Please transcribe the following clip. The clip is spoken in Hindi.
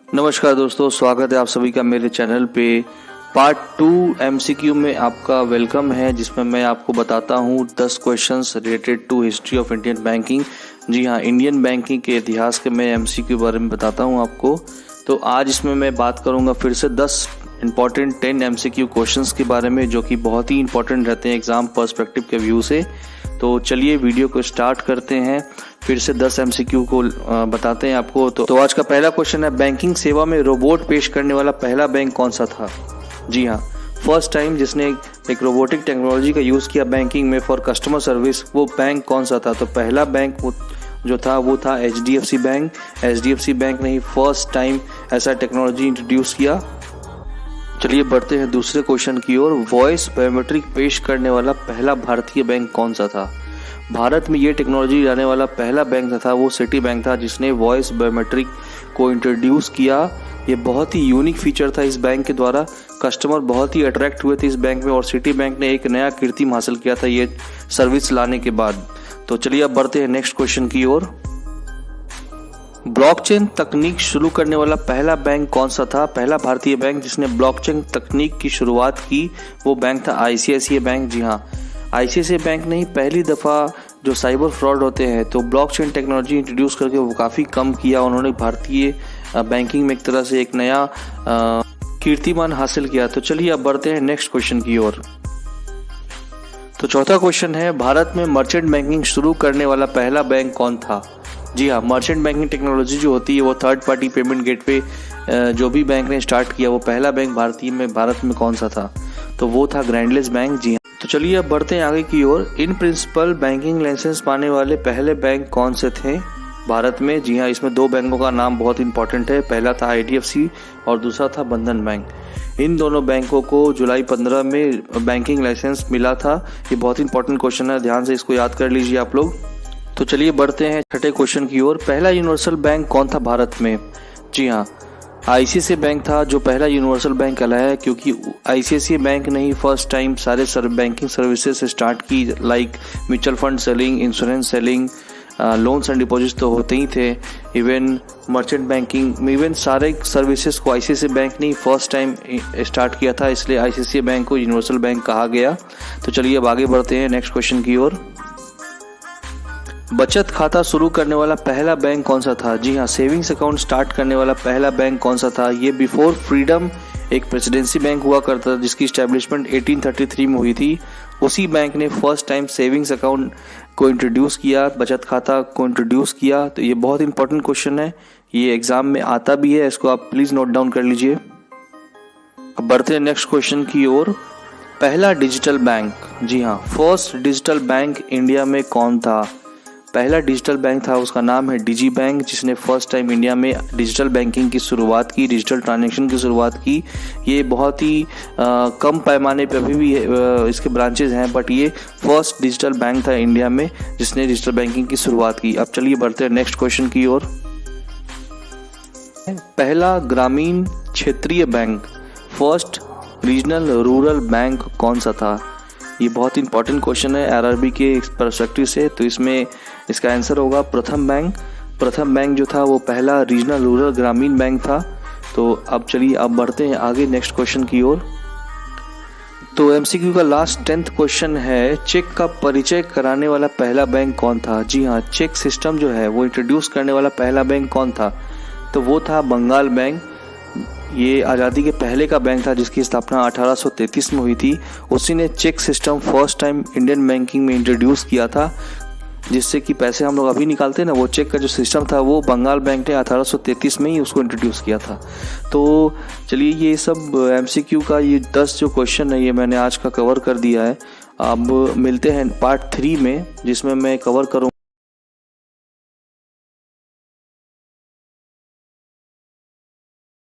नमस्कार दोस्तों, स्वागत है आप सभी का मेरे चैनल पे। पार्ट 2 MCQ में आपका वेलकम है, जिसमें मैं आपको बताता हूँ 10 questions related to history of Indian banking. जी हाँ, इंडियन बैंकिंग के इतिहास के मैं MCQ के बारे में बताता हूँ आपको। तो आज इसमें मैं बात करूँगा फिर से 10 इंपॉर्टेंट 10 MCQ क्वेश्चंस के बारे में, जो कि बहुत ही इंपॉर्टेंट रहते हैं एग्जाम पर्सपेक्टिव के व्यू से। तो चलिए वीडियो को स्टार्ट करते हैं, फिर से 10 MCQ को बताते हैं आपको। तो आज का पहला क्वेश्चन है, बैंकिंग सेवा में रोबोट पेश करने वाला पहला बैंक कौन सा था? जी हाँ, फर्स्ट टाइम जिसने एक रोबोटिक टेक्नोलॉजी का यूज़ किया बैंकिंग में फॉर कस्टमर सर्विस, वो बैंक कौन सा था? तो पहला बैंक जो था वो था HDFC बैंक। HDFC बैंक ने ही फर्स्ट टाइम ऐसा टेक्नोलॉजी इंट्रोड्यूस किया। चलिए बढ़ते हैं दूसरे क्वेश्चन की ओर। वॉइस बायोमेट्रिक पेश करने वाला पहला भारतीय बैंक कौन सा था? भारत में ये टेक्नोलॉजी लाने वाला पहला बैंक था वो सिटी बैंक था, जिसने वॉइस बायोमेट्रिक को इंट्रोड्यूस किया। ये बहुत ही यूनिक फीचर था इस बैंक के द्वारा। कस्टमर बहुत ही अट्रैक्ट हुए थे इस बैंक में, और सिटी बैंक ने एक नया कीर्तिमान हासिल किया था ये सर्विस लाने के बाद। तो चलिए अब बढ़ते हैं नेक्स्ट क्वेश्चन की ओर। ब्लॉकचेन तकनीक शुरू करने वाला पहला बैंक कौन सा था? पहला भारतीय बैंक जिसने ब्लॉकचेन तकनीक की शुरुआत की वो बैंक था ICICI बैंक। जी हाँ, ICICI बैंक ने ही पहली दफ़ा जो साइबर फ्रॉड होते हैं तो ब्लॉकचेन टेक्नोलॉजी इंट्रोड्यूस करके वो काफ़ी कम किया। उन्होंने भारतीय बैंकिंग में एक तरह से एक नया कीर्तिमान हासिल किया। तो चलिए अब बढ़ते हैं नेक्स्ट क्वेश्चन की ओर। तो चौथा क्वेश्चन है, भारत में मर्चेंट बैंकिंग शुरू करने वाला पहला बैंक कौन था? जी हाँ, मर्चेंट बैंकिंग टेक्नोलॉजी जो होती है वो थर्ड पार्टी पेमेंट गेटवे जो भी बैंक ने स्टार्ट किया, वो पहला बैंक भारत में कौन सा था? तो वो था ग्रैंडलेस बैंक। जी हाँ, तो चलिए अब बढ़ते हैं आगे की ओर। इन प्रिंसिपल बैंकिंग लाइसेंस पाने वाले पहले बैंक कौन से थे भारत में? जी हाँ, इसमें दो बैंकों का नाम बहुत इंपॉर्टेंट है। पहला था IDFC और दूसरा था बंधन बैंक। इन दोनों बैंकों को जुलाई 15 में बैंकिंग लाइसेंस मिला था। ये बहुत इंपॉर्टेंट क्वेश्चन है, ध्यान से इसको याद कर लीजिए आप लोग। तो चलिए बढ़ते हैं छठे क्वेश्चन की ओर। पहला यूनिवर्सल बैंक कौन था भारत में? जी हाँ, ICICI बैंक था जो पहला यूनिवर्सल बैंक कहलाया है, क्योंकि ICICI बैंक ने ही फर्स्ट टाइम सारे बैंकिंग सर्विसेज स्टार्ट की, like mutual fund selling, insurance selling, loans and deposits तो होते ही थे, इवन मर्चेंट बैंकिंग, इवन सारे सर्विसेज को ICICI बैंक ने ही फर्स्ट टाइम स्टार्ट किया था, इसलिए ICICI बैंक को यूनिवर्सल बैंक कहा गया। तो चलिए अब आगे बढ़ते हैं नेक्स्ट क्वेश्चन की ओर। बचत खाता शुरू करने वाला पहला बैंक कौन सा था? जी हाँ, सेविंग्स अकाउंट स्टार्ट करने वाला पहला बैंक कौन सा था? ये बिफोर फ्रीडम एक प्रेसिडेंसी बैंक हुआ करता था, जिसकी इस्टेब्लिशमेंट 1833 में हुई थी। उसी बैंक ने फर्स्ट टाइम सेविंग्स अकाउंट को इंट्रोड्यूस किया, बचत खाता को इंट्रोड्यूस किया। तो ये बहुत इंपॉर्टेंट क्वेश्चन है, ये एग्जाम में आता भी है, इसको आप प्लीज़ नोट डाउन कर लीजिए। अब बढ़ते हैं नेक्स्ट क्वेश्चन की ओर। पहला डिजिटल बैंक, जी हाँ, फर्स्ट डिजिटल बैंक इंडिया में कौन था? पहला डिजिटल बैंक था, उसका नाम है डिजी बैंक, जिसने फर्स्ट टाइम इंडिया में डिजिटल बैंकिंग की शुरुआत की, डिजिटल ट्रांजैक्शन की शुरुआत की। ये बहुत ही कम पैमाने पे अभी भी इसके ब्रांचेज हैं, बट ये फर्स्ट डिजिटल बैंक था इंडिया में जिसने डिजिटल बैंकिंग की शुरुआत की। अब चलिए बढ़ते हैं नेक्स्ट क्वेश्चन की ओर। पहला ग्रामीण क्षेत्रीय bank, first regional rural bank कौन सा था? ये बहुत इंपॉर्टेंट क्वेश्चन है RRB के पर्सपेक्टिव से। तो इसमें इसका आंसर होगा प्रथम बैंक। प्रथम बैंक जो था वो पहला रीजनल रूरल ग्रामीण बैंक था। तो अब चलिए अब बढ़ते हैं आगे नेक्स्ट क्वेश्चन की ओर। तो MCQ का लास्ट 10th क्वेश्चन है, चेक का परिचय कराने वाला पहला बैंक कौन था? जी हाँ, चेक सिस्टम जो है वो इंट्रोड्यूस करने वाला पहला बैंक कौन था? तो वो था बंगाल बैंक। ये आज़ादी के पहले का बैंक था, जिसकी स्थापना 1833 में हुई थी। उसी ने check system first time Indian banking में इंट्रोड्यूस किया था, जिससे कि पैसे हम लोग अभी निकालते हैं ना, वो चेक का जो सिस्टम था वो बंगाल बैंक ने 1833 में ही उसको इंट्रोड्यूस किया था। तो चलिए ये सब MCQ का ये 10 जो क्वेश्चन है ये मैंने आज का कवर कर दिया है। अब मिलते हैं पार्ट 3 में, जिसमें मैं कवर करूँ